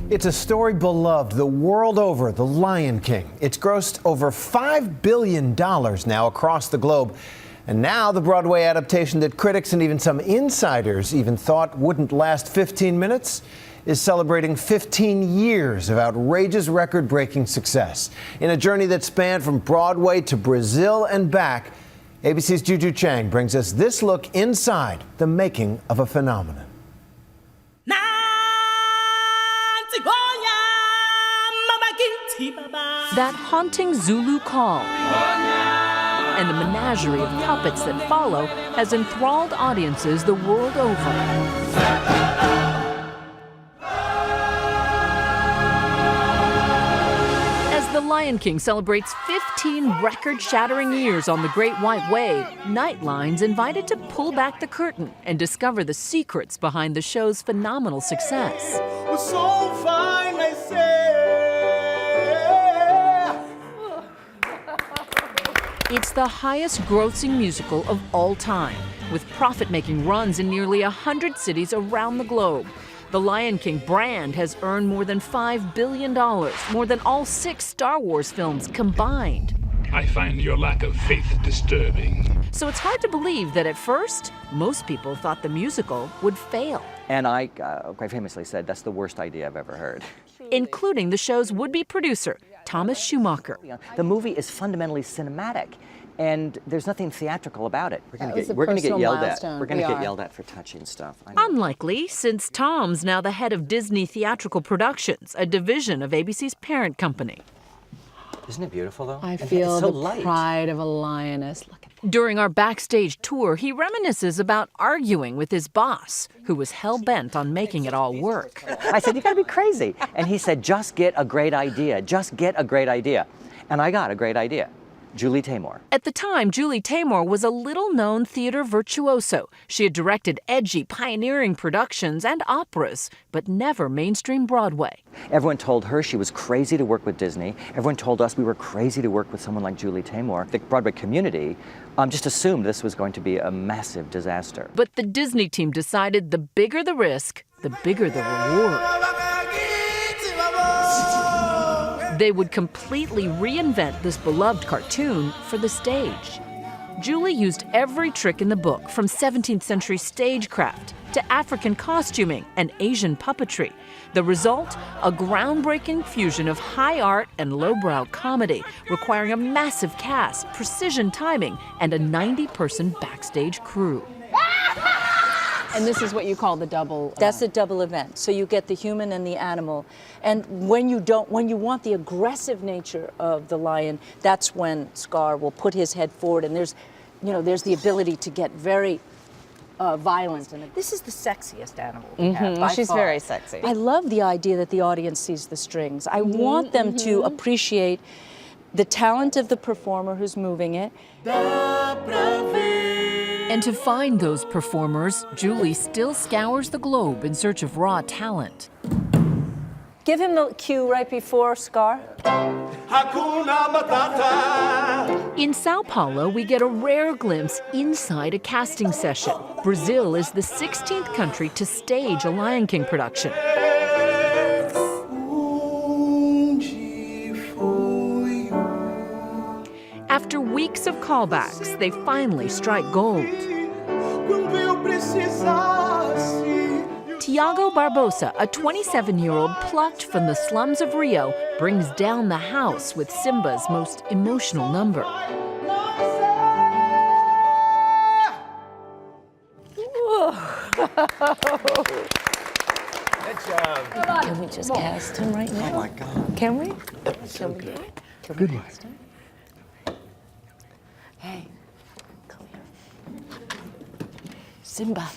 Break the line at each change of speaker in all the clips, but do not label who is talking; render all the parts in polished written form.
It's a story beloved the world over, The Lion King. It's grossed over $5 billion now across the globe. And now the Broadway adaptation that critics and even some insiders even thought wouldn't last 15 minutes is celebrating 15 years of outrageous record-breaking success. In a journey that spanned from Broadway to Brazil and back, ABC's Juju Chang brings us this look inside the making of a phenomenon.
That haunting Zulu call and the menagerie of puppets that follow has enthralled audiences the world over. As The Lion King celebrates 15 record-shattering years on the Great White Way, Nightlines invited to pull back the curtain and discover the secrets behind the show's phenomenal success.
So fine, I say.
It's the highest-grossing musical of all time, with profit-making runs in nearly 100 cities around the globe. The Lion King brand has earned more than $5 billion, more than all 6 Star Wars films combined.
I find your lack of faith disturbing.
So it's hard to believe that at first, most people thought the musical would fail.
And I quite famously said, that's the worst idea I've ever heard.
Including the show's would-be producer, Thomas Schumacher.
The movie is fundamentally cinematic, and there's nothing theatrical about it. We're going to get yelled at. We're going to get yelled at for touching stuff.
Unlikely, since Tom's now the head of Disney Theatrical Productions, a division of ABC's parent company.
Isn't it beautiful, though?
I feel
so
the
light.
pride of a lioness. Look at that.
During our backstage tour, he reminisces about arguing with his boss, who was hell-bent on making it all work.
I said, you gotta be crazy. And he said, just get a great idea. Just get a great idea. And I got a great idea. Julie Taymor.
At the time, Julie Taymor was a little-known theater virtuoso. She had directed edgy, pioneering productions and operas, but never mainstream Broadway.
Everyone told her she was crazy to work with Disney. Everyone told us we were crazy to work with someone like Julie Taymor. The Broadway community just assumed this was going to be a massive disaster.
But the Disney team decided the bigger the risk, the bigger the reward. They would completely reinvent this beloved cartoon for the stage. Julie used every trick in the book, from 17th century stagecraft to African costuming and Asian puppetry. The result, a groundbreaking fusion of high art and lowbrow comedy, requiring a massive cast, precision timing, and a 90-person backstage crew.
And this is what you call the double.
That's a double event. So you get the human and the animal. And when you want the aggressive nature of the lion, that's when Scar will put his head forward, and there's the ability to get very violent. And this is the sexiest animal we have, by
She's
far.
very sexy.
I love the idea that the audience sees the strings. I want them to appreciate the talent of the performer who's moving it.
And to find those performers, Julie still scours the globe in search of raw talent.
Give him the cue right before Scar.
Hakuna Matata.
In Sao Paulo, we get a rare glimpse inside a casting session. Brazil is the 16th country to stage a Lion King production. After weeks of callbacks, they finally strike gold. Tiago Barbosa, a 27-year-old plucked from the slums of Rio, brings down the house with Simba's most emotional number.
Can we just cast him right now?
Oh my God.
Can we?
So good.
Good one. Hey, come here. Simba.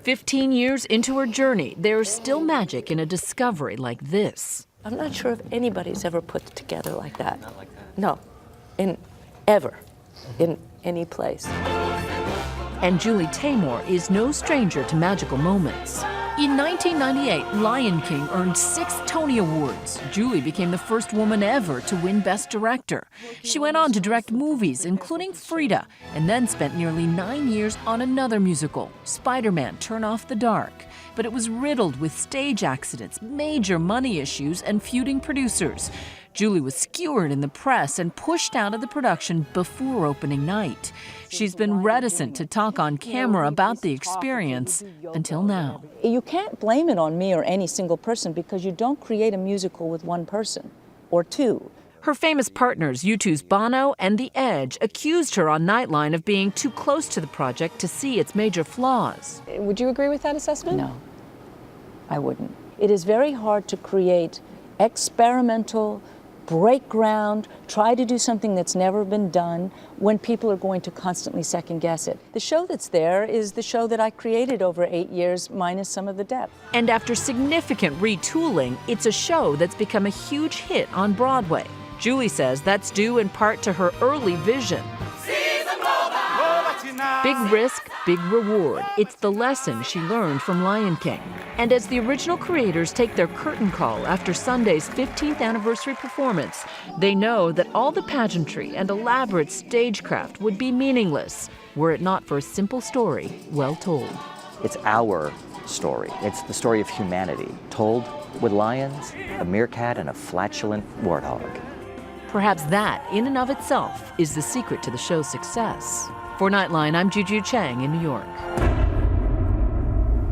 15 years into her journey, there's still magic in a discovery like this.
I'm not sure if anybody's ever put it together like that. Not like that? No, in any place.
And Julie Taymor is no stranger to magical moments. In 1998, Lion King earned 6 Tony Awards. Julie became the first woman ever to win Best Director. She went on to direct movies, including Frida, and then spent nearly 9 years on another musical, Spider-Man: Turn Off the Dark. but it was riddled with stage accidents, major money issues, and feuding producers. Julie was skewered in the press and pushed out of the production before opening night. She's been reticent to talk on camera about the experience until now.
You can't blame it on me or any single person because you don't create a musical with one person or two.
Her famous partners, U2's Bono and The Edge, accused her on Nightline of being too close to the project to see its major flaws.
Would you agree with that assessment?
No, I wouldn't. It is very hard to create experimental, break ground, try to do something that's never been done when people are going to constantly second guess it. The show that's there is the show that I created over 8 years, minus some of the depth.
And after significant retooling, it's a show that's become a huge hit on Broadway. Julie says that's due in part to her early vision. Big risk, big reward. It's the lesson she learned from Lion King. And as the original creators take their curtain call after Sunday's 15th anniversary performance, they know that all the pageantry and elaborate stagecraft would be meaningless were it not for a simple story well told.
It's our story. It's the story of humanity, told with lions, a meerkat, and a flatulent warthog.
Perhaps that, in and of itself, is the secret to the show's success. For Nightline, I'm Juju Chang in New York.